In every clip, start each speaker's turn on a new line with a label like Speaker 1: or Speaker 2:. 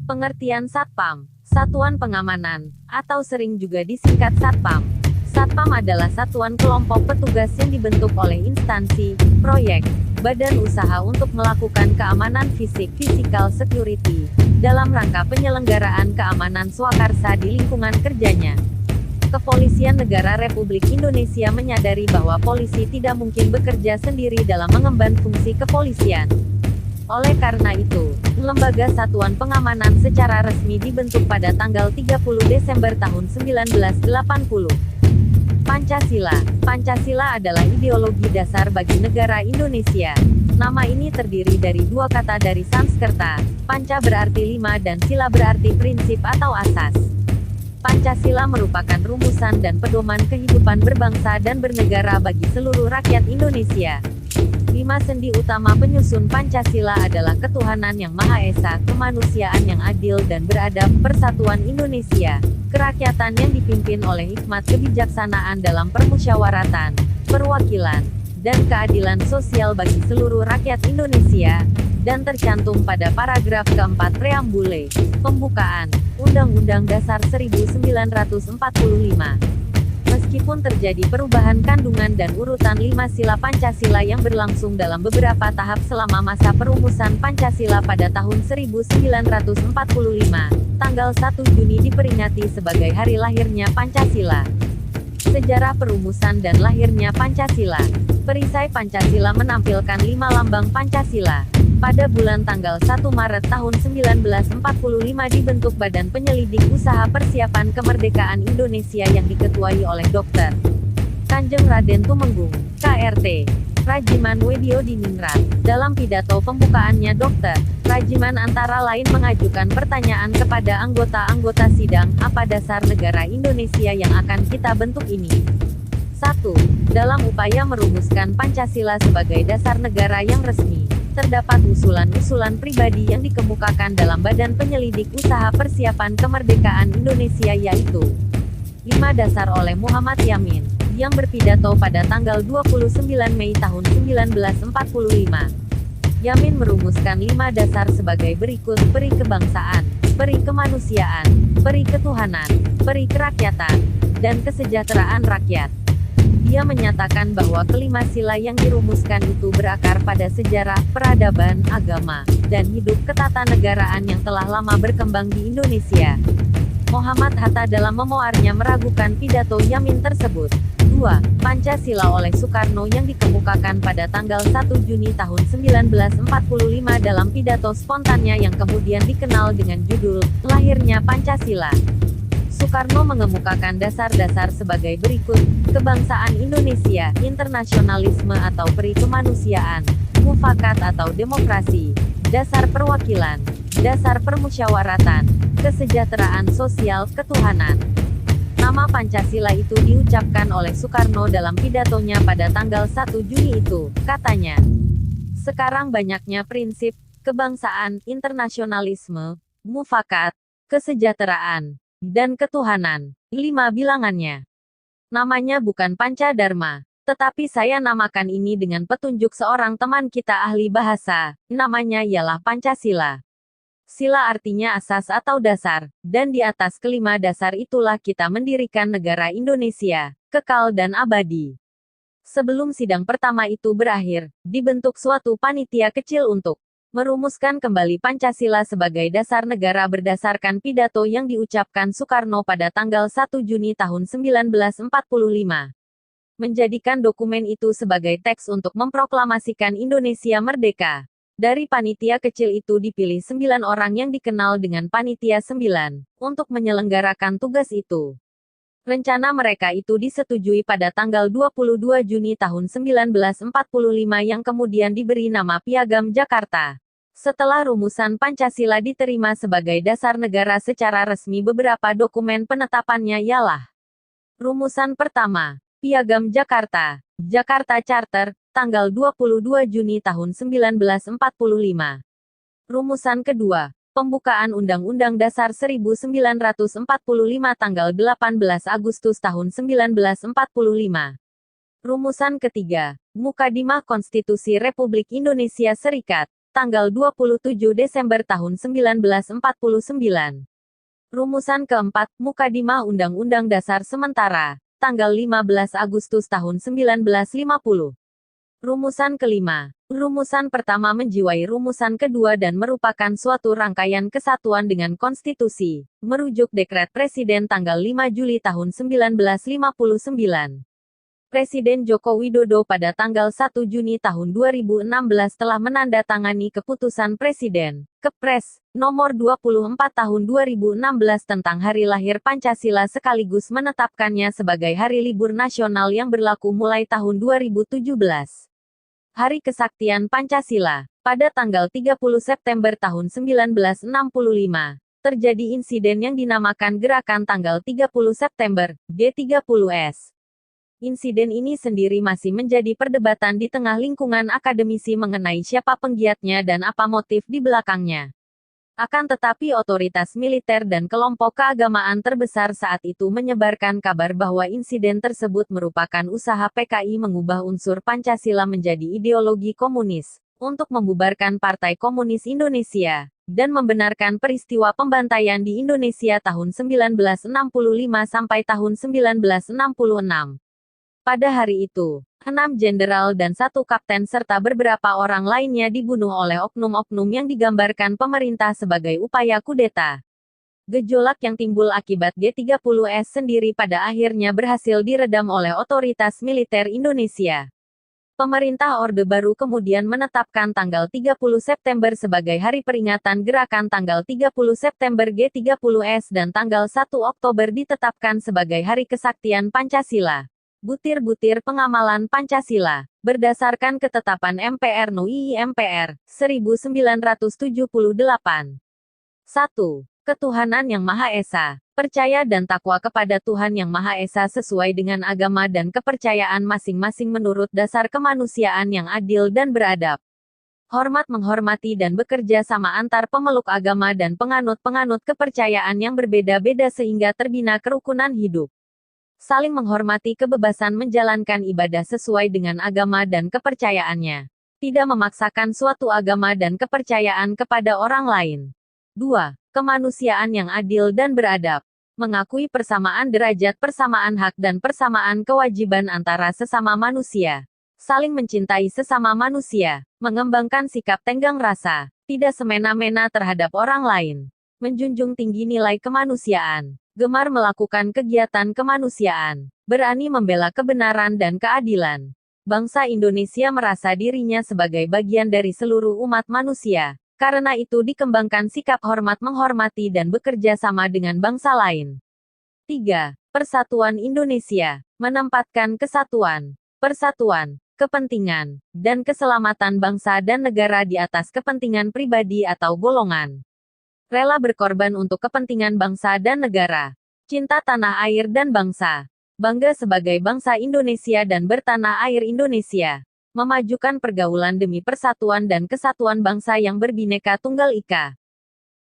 Speaker 1: Pengertian Satpam, Satuan Pengamanan, atau sering juga disingkat Satpam. Satpam adalah satuan kelompok petugas yang dibentuk oleh instansi, proyek, badan usaha untuk melakukan keamanan fisik (physical security) dalam rangka penyelenggaraan keamanan swakarsa di lingkungan kerjanya. Kepolisian Negara Republik Indonesia menyadari bahwa polisi tidak mungkin bekerja sendiri dalam mengemban fungsi kepolisian. Oleh karena itu, Lembaga Satuan Pengamanan secara resmi dibentuk pada tanggal 30 Desember tahun 1980. Pancasila. Pancasila adalah ideologi dasar bagi negara Indonesia. Nama ini terdiri dari dua kata dari Sanskerta. Panca berarti lima dan sila berarti prinsip atau asas. Pancasila merupakan rumusan dan pedoman kehidupan berbangsa dan bernegara bagi seluruh rakyat Indonesia. 5 sendi utama penyusun Pancasila adalah ketuhanan yang Maha Esa, kemanusiaan yang adil dan beradab, persatuan Indonesia, kerakyatan yang dipimpin oleh hikmat kebijaksanaan dalam permusyawaratan, perwakilan, dan keadilan sosial bagi seluruh rakyat Indonesia, dan tercantum pada paragraf keempat preambule, pembukaan, Undang-Undang Dasar 1945. Meskipun terjadi perubahan kandungan dan urutan 5 sila Pancasila yang berlangsung dalam beberapa tahap selama masa perumusan Pancasila pada tahun 1945, tanggal 1 Juni diperingati sebagai hari lahirnya Pancasila. Sejarah perumusan dan lahirnya Pancasila. Perisai Pancasila menampilkan 5 lambang Pancasila. Pada bulan tanggal 1 Maret tahun 1945 dibentuk Badan Penyelidik Usaha Persiapan Kemerdekaan Indonesia yang diketuai oleh Dr. Kanjeng Raden Tumenggung, KRT. Rajiman Weddiodiningrat. Dalam pidato pembukaannya Dr. Rajiman antara lain mengajukan pertanyaan kepada anggota-anggota sidang, apa dasar negara Indonesia yang akan kita bentuk ini? 1. Dalam upaya merumuskan Pancasila sebagai dasar negara yang resmi, terdapat usulan-usulan pribadi yang dikemukakan dalam Badan Penyelidik Usaha Persiapan Kemerdekaan Indonesia yaitu 5 dasar oleh Muhammad Yamin, yang berpidato pada tanggal 29 Mei tahun 1945. Yamin merumuskan 5 dasar sebagai berikut: peri kebangsaan, peri kemanusiaan, peri ketuhanan, peri kerakyatan, dan kesejahteraan rakyat. Dia menyatakan bahwa kelima sila yang dirumuskan itu berakar pada sejarah, peradaban, agama, dan hidup ketatanegaraan yang telah lama berkembang di Indonesia. Muhammad Hatta dalam memoarnya meragukan pidato Yamin tersebut. 2. Pancasila oleh Soekarno yang dikemukakan pada tanggal 1 Juni tahun 1945 dalam pidato spontannya yang kemudian dikenal dengan judul Lahirnya Pancasila. Soekarno mengemukakan dasar-dasar sebagai berikut: kebangsaan Indonesia, internasionalisme atau peri kemanusiaan, mufakat atau demokrasi, dasar perwakilan, dasar permusyawaratan, kesejahteraan sosial, ketuhanan. Nama Pancasila itu diucapkan oleh Soekarno dalam pidatonya pada tanggal 1 Juni itu, katanya. Sekarang banyaknya prinsip, kebangsaan, internasionalisme, mufakat, kesejahteraan, dan ketuhanan. 5 bilangannya. Namanya bukan Pancadharma, tetapi saya namakan ini dengan petunjuk seorang teman kita ahli bahasa, namanya ialah Pancasila. Sila artinya asas atau dasar, dan di atas kelima dasar itulah kita mendirikan negara Indonesia, kekal dan abadi. Sebelum sidang pertama itu berakhir, dibentuk suatu panitia kecil untuk merumuskan kembali Pancasila sebagai dasar negara berdasarkan pidato yang diucapkan Soekarno pada tanggal 1 Juni tahun 1945. Menjadikan dokumen itu sebagai teks untuk memproklamasikan Indonesia merdeka. Dari panitia kecil itu dipilih 9 orang yang dikenal dengan Panitia 9, untuk menyelenggarakan tugas itu. Rencana mereka itu disetujui pada tanggal 22 Juni tahun 1945 yang kemudian diberi nama Piagam Jakarta. Setelah rumusan Pancasila diterima sebagai dasar negara secara resmi, beberapa dokumen penetapannya ialah: rumusan pertama, Piagam Jakarta, Jakarta Charter, tanggal 22 Juni tahun 1945. Rumusan kedua, Pembukaan Undang-Undang Dasar 1945 tanggal 18 Agustus tahun 1945. Rumusan ketiga, Mukadimah Konstitusi Republik Indonesia Serikat, tanggal 27 Desember tahun 1949. Rumusan keempat, Mukadimah Undang-Undang Dasar Sementara, tanggal 15 Agustus tahun 1950. Rumusan kelima. Rumusan pertama menjiwai rumusan kedua dan merupakan suatu rangkaian kesatuan dengan konstitusi, merujuk Dekret Presiden tanggal 5 Juli tahun 1959. Presiden Joko Widodo pada tanggal 1 Juni tahun 2016 telah menandatangani Keputusan Presiden, Kepres, nomor 24 tahun 2016 tentang Hari Lahir Pancasila sekaligus menetapkannya sebagai hari libur nasional yang berlaku mulai tahun 2017. Hari Kesaktian Pancasila. Pada tanggal 30 September tahun 1965, terjadi insiden yang dinamakan Gerakan Tanggal 30 September, G30S. Insiden ini sendiri masih menjadi perdebatan di tengah lingkungan akademisi mengenai siapa penggiatnya dan apa motif di belakangnya. Akan tetapi otoritas militer dan kelompok keagamaan terbesar saat itu menyebarkan kabar bahwa insiden tersebut merupakan usaha PKI mengubah unsur Pancasila menjadi ideologi komunis, untuk membubarkan Partai Komunis Indonesia, dan membenarkan peristiwa pembantaian di Indonesia tahun 1965 sampai tahun 1966. Pada hari itu, 6 jenderal dan 1 kapten serta beberapa orang lainnya dibunuh oleh oknum-oknum yang digambarkan pemerintah sebagai upaya kudeta. Gejolak yang timbul akibat G30S sendiri pada akhirnya berhasil diredam oleh otoritas militer Indonesia. Pemerintah Orde Baru kemudian menetapkan tanggal 30 September sebagai hari peringatan gerakan tanggal 30 September G30S dan tanggal 1 Oktober ditetapkan sebagai Hari Kesaktian Pancasila. Butir-butir pengamalan Pancasila, berdasarkan ketetapan MPR NU MPR, 1978. 1. Ketuhanan Yang Maha Esa. Percaya dan takwa kepada Tuhan Yang Maha Esa sesuai dengan agama dan kepercayaan masing-masing menurut dasar kemanusiaan yang adil dan beradab. Hormat menghormati dan bekerja sama antar pemeluk agama dan penganut-penganut kepercayaan yang berbeda-beda sehingga terbina kerukunan hidup. Saling menghormati kebebasan menjalankan ibadah sesuai dengan agama dan kepercayaannya. Tidak memaksakan suatu agama dan kepercayaan kepada orang lain. 2. Kemanusiaan yang adil dan beradab. Mengakui persamaan derajat, persamaan hak dan persamaan kewajiban antara sesama manusia. Saling mencintai sesama manusia. Mengembangkan sikap tenggang rasa. Tidak semena-mena terhadap orang lain. Menjunjung tinggi nilai kemanusiaan. Gemar melakukan kegiatan kemanusiaan, berani membela kebenaran dan keadilan. Bangsa Indonesia merasa dirinya sebagai bagian dari seluruh umat manusia, karena itu dikembangkan sikap hormat menghormati dan bekerja sama dengan bangsa lain. 3. Persatuan Indonesia, menempatkan kesatuan, persatuan, kepentingan, dan keselamatan bangsa dan negara di atas kepentingan pribadi atau golongan. Rela berkorban untuk kepentingan bangsa dan negara. Cinta tanah air dan bangsa. Bangga sebagai bangsa Indonesia dan bertanah air Indonesia. Memajukan pergaulan demi persatuan dan kesatuan bangsa yang berbineka tunggal ika.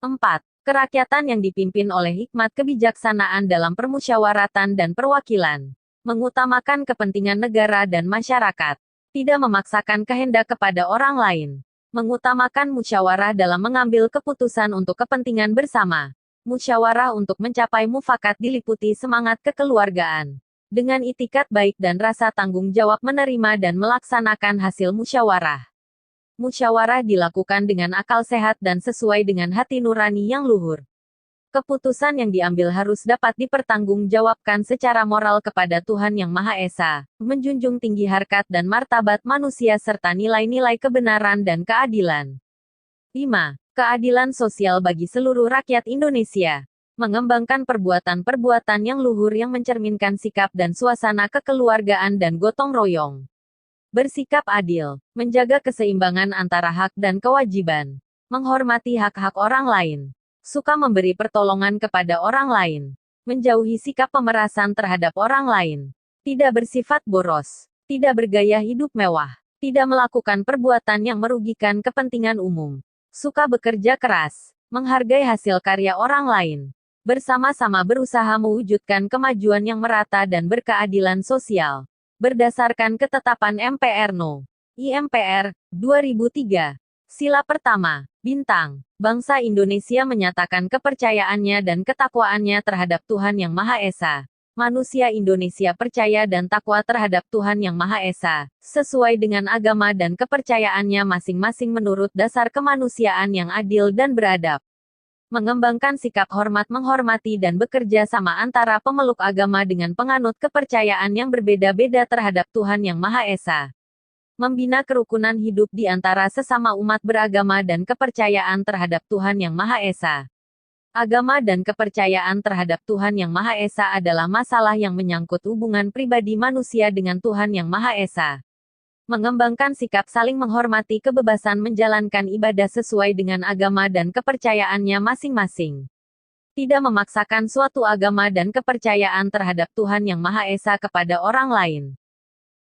Speaker 1: 4. Kerakyatan yang dipimpin oleh hikmat kebijaksanaan dalam permusyawaratan dan perwakilan. Mengutamakan kepentingan negara dan masyarakat. Tidak memaksakan kehendak kepada orang lain. Mengutamakan musyawarah dalam mengambil keputusan untuk kepentingan bersama. Musyawarah untuk mencapai mufakat diliputi semangat kekeluargaan. Dengan itikat baik dan rasa tanggung jawab menerima dan melaksanakan hasil musyawarah. Musyawarah dilakukan dengan akal sehat dan sesuai dengan hati nurani yang luhur. Keputusan yang diambil harus dapat dipertanggungjawabkan secara moral kepada Tuhan Yang Maha Esa, menjunjung tinggi harkat dan martabat manusia serta nilai-nilai kebenaran dan keadilan. 5. Keadilan sosial bagi seluruh rakyat Indonesia. Mengembangkan perbuatan-perbuatan yang luhur yang mencerminkan sikap dan suasana kekeluargaan dan gotong royong. Bersikap adil, menjaga keseimbangan antara hak dan kewajiban. Menghormati hak-hak orang lain. Suka memberi pertolongan kepada orang lain, menjauhi sikap pemerasan terhadap orang lain, tidak bersifat boros, tidak bergaya hidup mewah, tidak melakukan perbuatan yang merugikan kepentingan umum, suka bekerja keras, Menghargai hasil karya orang lain. Bersama-sama berusaha mewujudkan kemajuan yang merata dan berkeadilan sosial. Berdasarkan ketetapan MPR No. I.MPR, 2003. Sila pertama, bintang. Bangsa Indonesia menyatakan kepercayaannya dan ketakwaannya terhadap Tuhan Yang Maha Esa. Manusia Indonesia percaya dan takwa terhadap Tuhan Yang Maha Esa, sesuai dengan agama dan kepercayaannya masing-masing menurut dasar kemanusiaan yang adil dan beradab. Mengembangkan sikap hormat menghormati dan bekerja sama antara pemeluk agama dengan penganut kepercayaan yang berbeda-beda terhadap Tuhan Yang Maha Esa. Membina kerukunan hidup di antara sesama umat beragama dan kepercayaan terhadap Tuhan Yang Maha Esa. Agama dan kepercayaan terhadap Tuhan Yang Maha Esa adalah masalah yang menyangkut hubungan pribadi manusia dengan Tuhan Yang Maha Esa. Mengembangkan sikap saling menghormati kebebasan menjalankan ibadah sesuai dengan agama dan kepercayaannya masing-masing. Tidak memaksakan suatu agama dan kepercayaan terhadap Tuhan Yang Maha Esa kepada orang lain.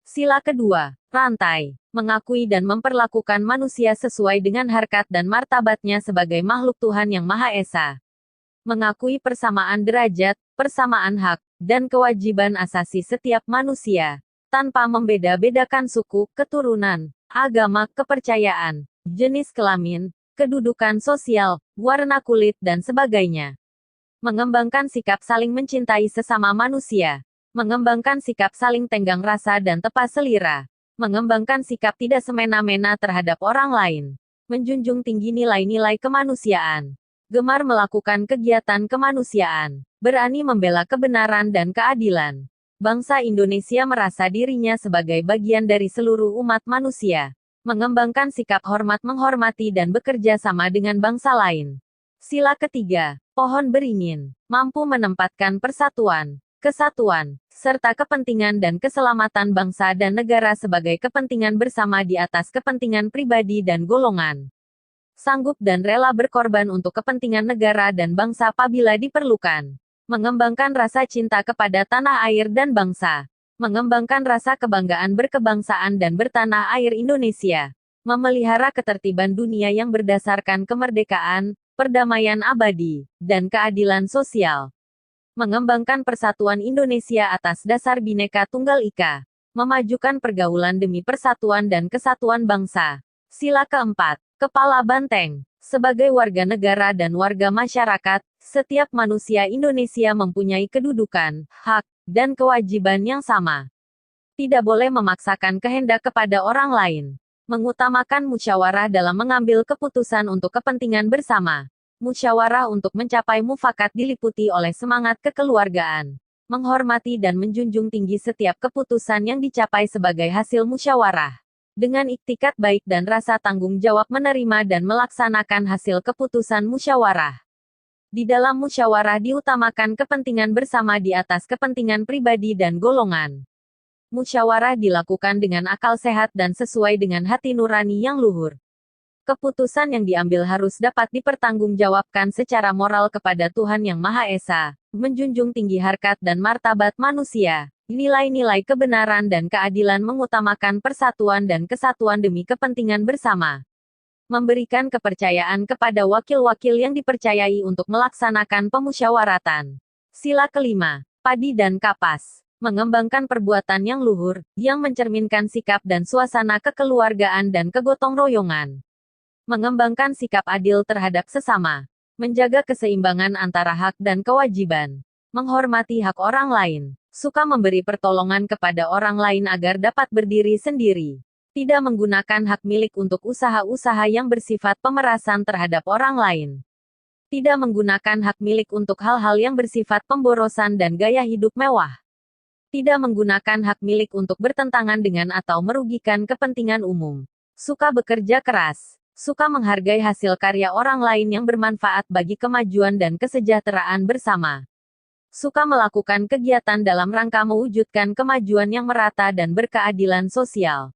Speaker 1: Sila kedua, rantai. Mengakui dan memperlakukan manusia sesuai dengan harkat dan martabatnya sebagai makhluk Tuhan Yang Maha Esa. Mengakui persamaan derajat, persamaan hak, dan kewajiban asasi setiap manusia, tanpa membeda-bedakan suku, keturunan, agama, kepercayaan, jenis kelamin, kedudukan sosial, warna kulit dan sebagainya. Mengembangkan sikap saling mencintai sesama manusia. Mengembangkan sikap saling tenggang rasa dan tepas selera. Mengembangkan sikap tidak semena-mena terhadap orang lain. Menjunjung tinggi nilai-nilai kemanusiaan. Gemar melakukan kegiatan kemanusiaan. Berani membela kebenaran dan keadilan. Bangsa Indonesia merasa dirinya sebagai bagian dari seluruh umat manusia. Mengembangkan sikap hormat menghormati dan bekerja sama dengan bangsa lain. Sila ketiga, pohon beringin. Mampu menempatkan persatuan, kesatuan, serta kepentingan dan keselamatan bangsa dan negara sebagai kepentingan bersama di atas kepentingan pribadi dan golongan. Sanggup dan rela berkorban untuk kepentingan negara dan bangsa apabila diperlukan. Mengembangkan rasa cinta kepada tanah air dan bangsa. Mengembangkan rasa kebanggaan berkebangsaan dan bertanah air Indonesia. Memelihara ketertiban dunia yang berdasarkan kemerdekaan, perdamaian abadi, dan keadilan sosial. Mengembangkan persatuan Indonesia atas dasar Bhinneka Tunggal Ika. Memajukan pergaulan demi persatuan dan kesatuan bangsa. Sila keempat, kepala banteng. Sebagai warga negara dan warga masyarakat, setiap manusia Indonesia mempunyai kedudukan, hak, dan kewajiban yang sama. Tidak boleh memaksakan kehendak kepada orang lain. Mengutamakan musyawarah dalam mengambil keputusan untuk kepentingan bersama. Musyawarah untuk mencapai mufakat diliputi oleh semangat kekeluargaan. Menghormati dan menjunjung tinggi setiap keputusan yang dicapai sebagai hasil musyawarah. Dengan iktikat baik dan rasa tanggung jawab menerima dan melaksanakan hasil keputusan musyawarah. Di dalam musyawarah diutamakan kepentingan bersama di atas kepentingan pribadi dan golongan. Musyawarah dilakukan dengan akal sehat dan sesuai dengan hati nurani yang luhur. Keputusan yang diambil harus dapat dipertanggungjawabkan secara moral kepada Tuhan Yang Maha Esa, menjunjung tinggi harkat dan martabat manusia. Nilai-nilai kebenaran dan keadilan mengutamakan persatuan dan kesatuan demi kepentingan bersama. Memberikan kepercayaan kepada wakil-wakil yang dipercayai untuk melaksanakan pemusyawaratan. Sila kelima, padi dan kapas. Mengembangkan perbuatan yang luhur, yang mencerminkan sikap dan suasana kekeluargaan dan kegotong royongan. Mengembangkan sikap adil terhadap sesama. Menjaga keseimbangan antara hak dan kewajiban. Menghormati hak orang lain. Suka memberi pertolongan kepada orang lain agar dapat berdiri sendiri. Tidak menggunakan hak milik untuk usaha-usaha yang bersifat pemerasan terhadap orang lain. Tidak menggunakan hak milik untuk hal-hal yang bersifat pemborosan dan gaya hidup mewah. Tidak menggunakan hak milik untuk bertentangan dengan atau merugikan kepentingan umum. Suka bekerja keras. Suka menghargai hasil karya orang lain yang bermanfaat bagi kemajuan dan kesejahteraan bersama. Suka melakukan kegiatan dalam rangka mewujudkan kemajuan yang merata dan berkeadilan sosial.